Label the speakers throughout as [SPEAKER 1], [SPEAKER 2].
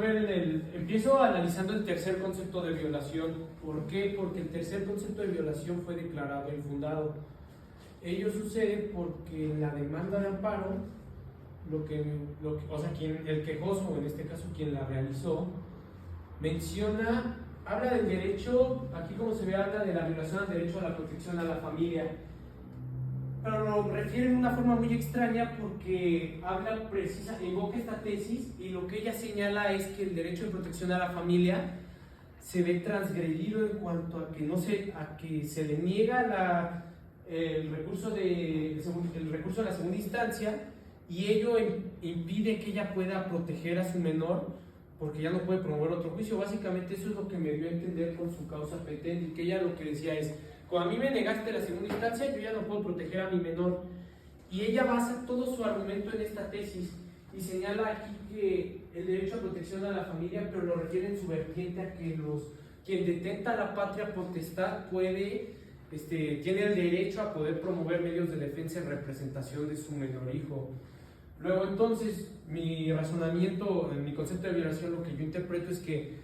[SPEAKER 1] Empiezo analizando el tercer concepto de violación. ¿Por qué? Porque el tercer concepto de violación fue declarado infundado. Ello sucede porque en la demanda de amparo, el quejoso, en este caso quien la realizó, habla del derecho, aquí como se ve, habla de la violación al derecho a la protección a la familia, pero lo refiere de una forma muy extraña porque invoca esta tesis y lo que ella señala es que el derecho de protección a la familia se ve transgredido en cuanto a que se le niega el recurso a la segunda instancia, y ello impide que ella pueda proteger a su menor porque ya no puede promover otro juicio. Básicamente eso es lo que me dio a entender con su causa petente, que ella lo que decía es: como a mí me negaste la segunda instancia, yo ya no puedo proteger a mi menor. Y ella basa todo su argumento en esta tesis y señala aquí que el derecho a protección a la familia, pero lo refiere en su vertiente a que quien detenta la patria potestad tiene el derecho a poder promover medios de defensa en representación de su menor hijo. Luego, entonces, mi razonamiento, mi concepto de violación, lo que yo interpreto es que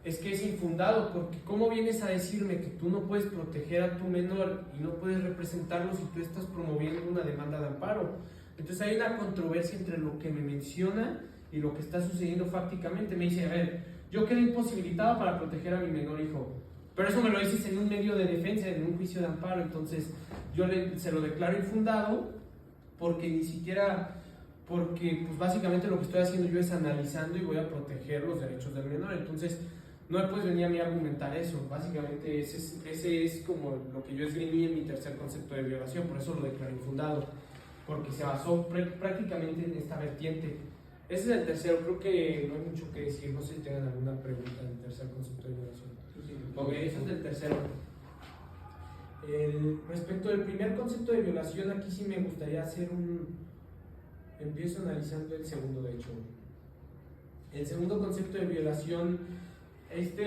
[SPEAKER 1] es infundado, porque ¿cómo vienes a decirme que tú no puedes proteger a tu menor y no puedes representarlo si tú estás promoviendo una demanda de amparo? Entonces hay una controversia entre lo que me menciona y lo que está sucediendo fácticamente. Me dice: a ver, yo quedé imposibilitado para proteger a mi menor hijo, pero eso me lo dices en un medio de defensa, en un juicio de amparo. Entonces yo se lo declaro infundado porque pues básicamente lo que estoy haciendo yo es analizando y voy a proteger los derechos del menor. Entonces no me puedes venir a mí a argumentar eso. Básicamente ese es como lo que yo esgrimí en mi tercer concepto de violación, por eso lo declaré infundado, porque se basó prácticamente en esta vertiente. Ese es el tercero. Creo que no hay mucho que decir. No sé si tengan alguna pregunta del tercer concepto de violación. Ok, eso es del tercero. Respecto del primer concepto de violación, aquí sí me gustaría empiezo analizando el segundo, de hecho. El segundo concepto de violación,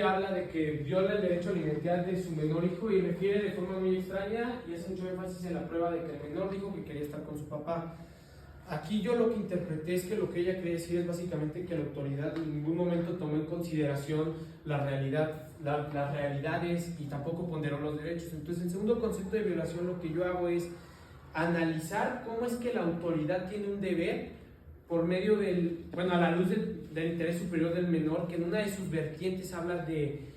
[SPEAKER 1] habla de que viola el derecho a la identidad de su menor hijo y refiere de forma muy extraña y hace mucho énfasis en la prueba de que el menor dijo que quería estar con su papá. Aquí yo lo que interpreté es que lo que ella quiere decir es básicamente que la autoridad en ningún momento tomó en consideración las realidades y tampoco ponderó los derechos. Entonces, el segundo concepto de violación, lo que yo hago es analizar cómo es que la autoridad tiene un deber por medio a la luz del interés superior del menor, que en una de sus vertientes habla de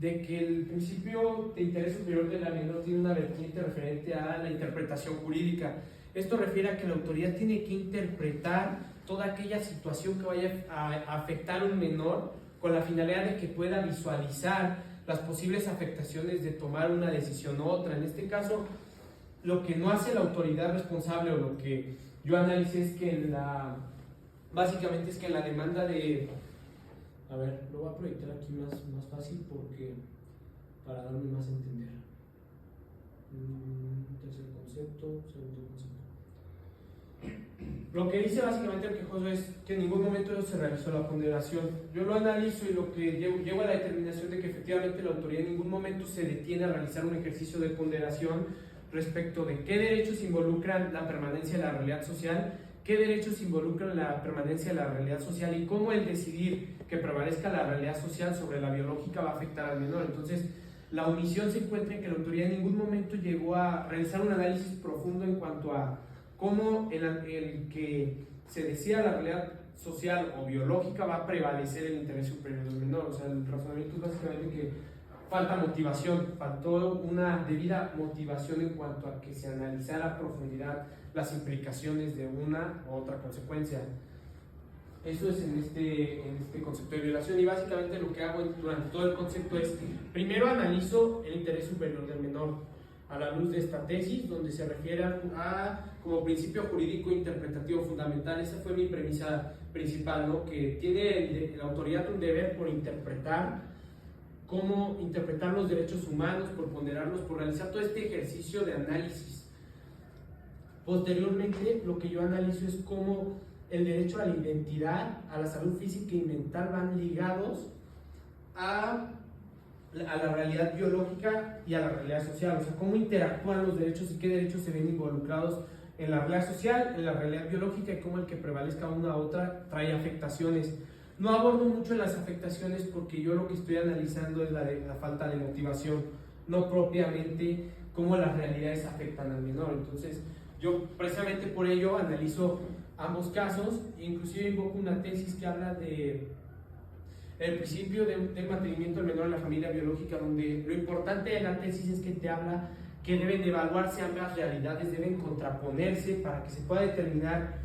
[SPEAKER 1] que el principio de interés superior del menor tiene una vertiente referente a la interpretación jurídica. Esto refiere a que la autoridad tiene que interpretar toda aquella situación que vaya a afectar a un menor con la finalidad de que pueda visualizar las posibles afectaciones de tomar una decisión u otra. En este caso, lo que no hace la autoridad responsable, o lo que yo analicé, es que básicamente es que en la demanda de... A ver, lo voy a proyectar aquí más fácil para darme más a entender. Tercer concepto, segundo concepto. Lo que dice básicamente el quejoso es que en ningún momento se realizó la ponderación. Yo lo analizo y lo que llego a la determinación de que efectivamente la autoridad en ningún momento se detiene a realizar un ejercicio de ponderación respecto de qué derechos involucran la permanencia de la realidad social, qué derechos involucran la permanencia de la realidad social y cómo el decidir que prevalezca la realidad social sobre la biológica va a afectar al menor. Entonces, la omisión se encuentra en que la autoridad en ningún momento llegó a realizar un análisis profundo en cuanto a cómo el que se decida la realidad social o biológica va a prevalecer el interés superior del menor. O sea, el razonamiento es básicamente que falta motivación, faltó una debida motivación en cuanto a que se analizara a profundidad las implicaciones de una u otra consecuencia. Eso es en este concepto de violación, y básicamente lo que hago durante todo el concepto es: primero analizo el interés superior del menor a la luz de esta tesis, donde se refiere como principio jurídico interpretativo fundamental. Esa fue mi premisa principal, ¿no? Que tiene la autoridad un deber por cómo interpretar los derechos humanos, por ponderarlos, por realizar todo este ejercicio de análisis. Posteriormente, lo que yo analizo es cómo el derecho a la identidad, a la salud física y mental van ligados a la realidad biológica y a la realidad social. O sea, cómo interactúan los derechos y qué derechos se ven involucrados en la realidad social, en la realidad biológica, y cómo el que prevalezca una u otra trae afectaciones. No abordo mucho las afectaciones porque yo lo que estoy analizando es la falta de motivación, no propiamente cómo las realidades afectan al menor. Entonces, yo precisamente por ello analizo ambos casos, inclusive invoco una tesis que habla de el principio del mantenimiento del menor en la familia biológica, donde lo importante de la tesis es que te habla que deben evaluarse ambas realidades, deben contraponerse para que se pueda determinar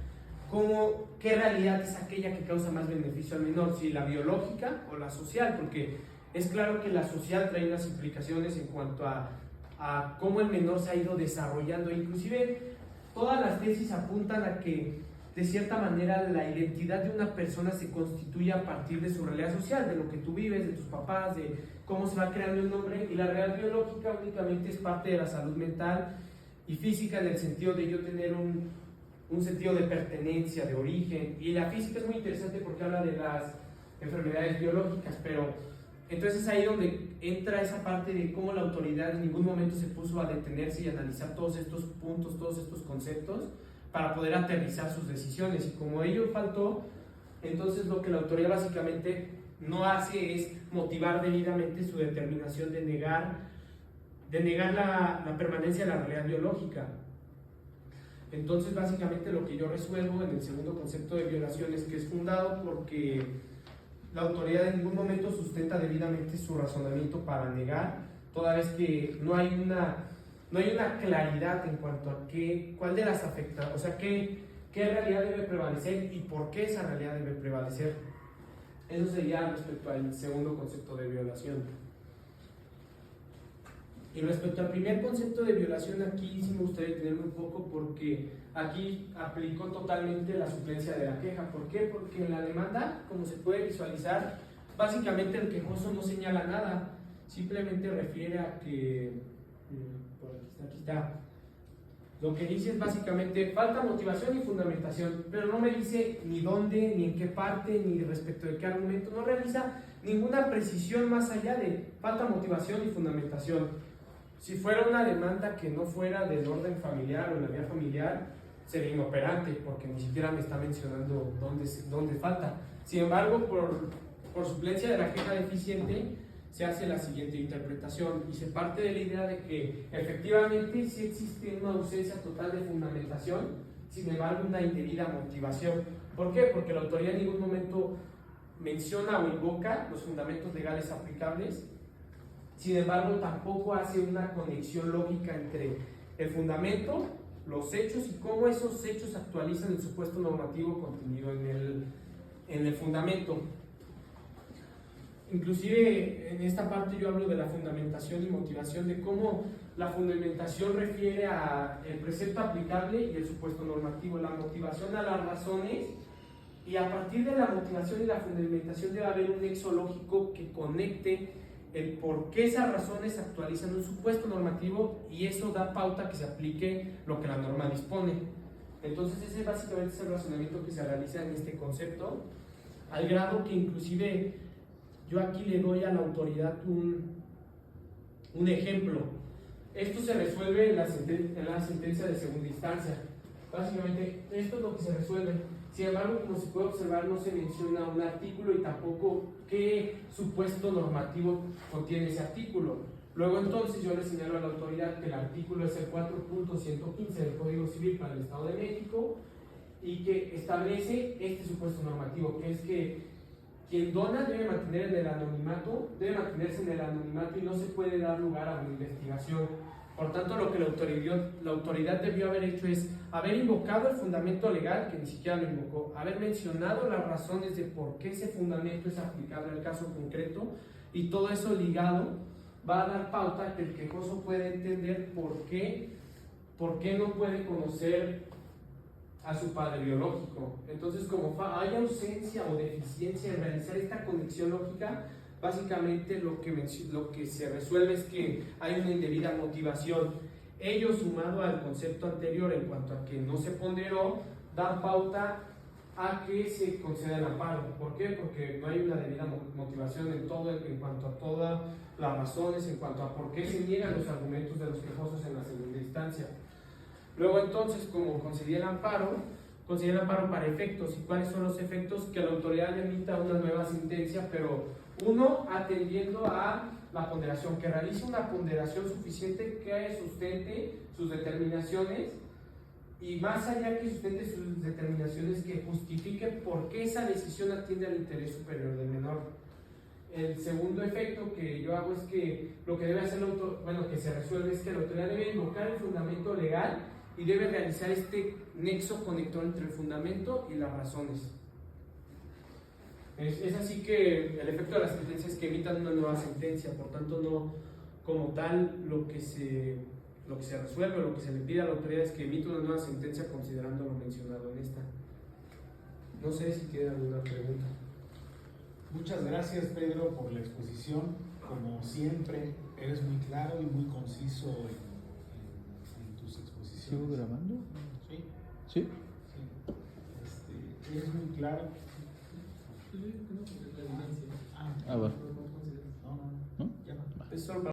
[SPEAKER 1] qué realidad es aquella que causa más beneficio al menor, si la biológica o la social, porque es claro que la social trae unas implicaciones en cuanto a cómo el menor se ha ido desarrollando. Inclusive todas las tesis apuntan a que de cierta manera la identidad de una persona se constituye a partir de su realidad social, de lo que tú vives, de tus papás, de cómo se va creando el nombre, y la realidad biológica únicamente es parte de la salud mental y física, en el sentido de yo tener un sentido de pertenencia, de origen. Y la física es muy interesante porque habla de las enfermedades biológicas, pero entonces es ahí donde entra esa parte de cómo la autoridad en ningún momento se puso a detenerse y analizar todos estos puntos, todos estos conceptos para poder aterrizar sus decisiones. Y como ello faltó, entonces lo que la autoridad básicamente no hace es motivar debidamente su determinación de negar la permanencia de la realidad biológica. Entonces básicamente lo que yo resuelvo en el segundo concepto de violación es que es fundado porque la autoridad en ningún momento sustenta debidamente su razonamiento para negar, toda vez que no hay una claridad en cuanto a cuál de las afecta, o sea, qué realidad debe prevalecer y por qué esa realidad debe prevalecer. Eso sería respecto al segundo concepto de violación. Y respecto al primer concepto de violación, aquí sí me gustaría detenerme un poco porque aquí aplicó totalmente la suplencia de la queja. ¿Por qué? Porque en la demanda, como se puede visualizar, básicamente el quejoso no señala nada, simplemente refiere a que, aquí está, lo que dice es básicamente falta motivación y fundamentación, pero no me dice ni dónde, ni en qué parte, ni respecto de qué argumento, no realiza ninguna precisión más allá de falta motivación y fundamentación. Si fuera una demanda que no fuera del orden familiar o en la vía familiar, sería inoperante, porque ni siquiera me está mencionando dónde falta. Sin embargo, por suplencia de la queja deficiente, se hace la siguiente interpretación y se parte de la idea de que efectivamente sí existe una ausencia total de fundamentación, sin embargo una indebida motivación. ¿Por qué? Porque la autoridad en ningún momento menciona o invoca los fundamentos legales aplicables. Sin embargo, tampoco hace una conexión lógica entre el fundamento, los hechos y cómo esos hechos actualizan el supuesto normativo contenido en el fundamento. Inclusive en esta parte yo hablo de la fundamentación y motivación, de cómo la fundamentación refiere al precepto aplicable y el supuesto normativo, la motivación a las razones, y a partir de la motivación y la fundamentación debe haber un nexo lógico que conecte el por qué esas razones actualizan un supuesto normativo, y eso da pauta a que se aplique lo que la norma dispone. Entonces ese básicamente es el razonamiento que se realiza en este concepto, al grado que inclusive yo aquí le doy a la autoridad un ejemplo. Esto se resuelve en la sentencia de segunda instancia. Básicamente esto es lo que se resuelve. Sin embargo, como se puede observar, no se menciona un artículo y tampoco qué supuesto normativo contiene ese artículo. Luego entonces yo le señalo a la autoridad que el artículo es el 4.115 del Código Civil para el Estado de México y que establece este supuesto normativo, que es que quien dona debe mantenerse en el anonimato y no se puede dar lugar a una investigación. Por tanto, lo que la autoridad debió haber hecho es haber invocado el fundamento legal, que ni siquiera lo invocó, haber mencionado las razones de por qué ese fundamento es aplicable al caso concreto, y todo eso ligado va a dar pauta que el quejoso puede entender por qué no puede conocer a su padre biológico. Entonces, como hay ausencia o deficiencia en realizar esta conexión lógica, básicamente lo que se resuelve es que hay una indebida motivación. Ello, sumado al concepto anterior en cuanto a que no se ponderó, da pauta a que se conceda el amparo. ¿Por qué? Porque no hay una debida motivación en cuanto a todas las razones, en cuanto a por qué se niegan los argumentos de los quejosos en la segunda instancia. Luego entonces, como concedí el amparo, considera amparo para efectos. ¿Y cuáles son los efectos? Que la autoridad emita una nueva sentencia, pero uno, atendiendo a la ponderación, que realice una ponderación suficiente que sustente sus determinaciones, y más allá que sustente sus determinaciones, que justifique por qué esa decisión atiende al interés superior del menor. El segundo efecto que yo hago es que lo que debe hacer que se resuelve es que la autoridad debe invocar el fundamento legal y debe realizar este nexo conector entre el fundamento y las razones. Es así que el efecto de las sentencias es que emitan una nueva sentencia, por tanto no como tal lo que se resuelve, lo que se le pide a la autoridad es que emita una nueva sentencia considerando lo mencionado en esta. No sé si tienen alguna pregunta.
[SPEAKER 2] Muchas gracias, Pedro, por la exposición. Como siempre, eres muy claro y muy conciso en tus exposiciones.
[SPEAKER 3] ¿Sigo grabando?
[SPEAKER 2] Sí.
[SPEAKER 3] ¿Sí?
[SPEAKER 2] Eres muy claro.
[SPEAKER 3] Ah, va.
[SPEAKER 2] No,
[SPEAKER 3] ¿No?
[SPEAKER 2] ya no.
[SPEAKER 1] Es solo para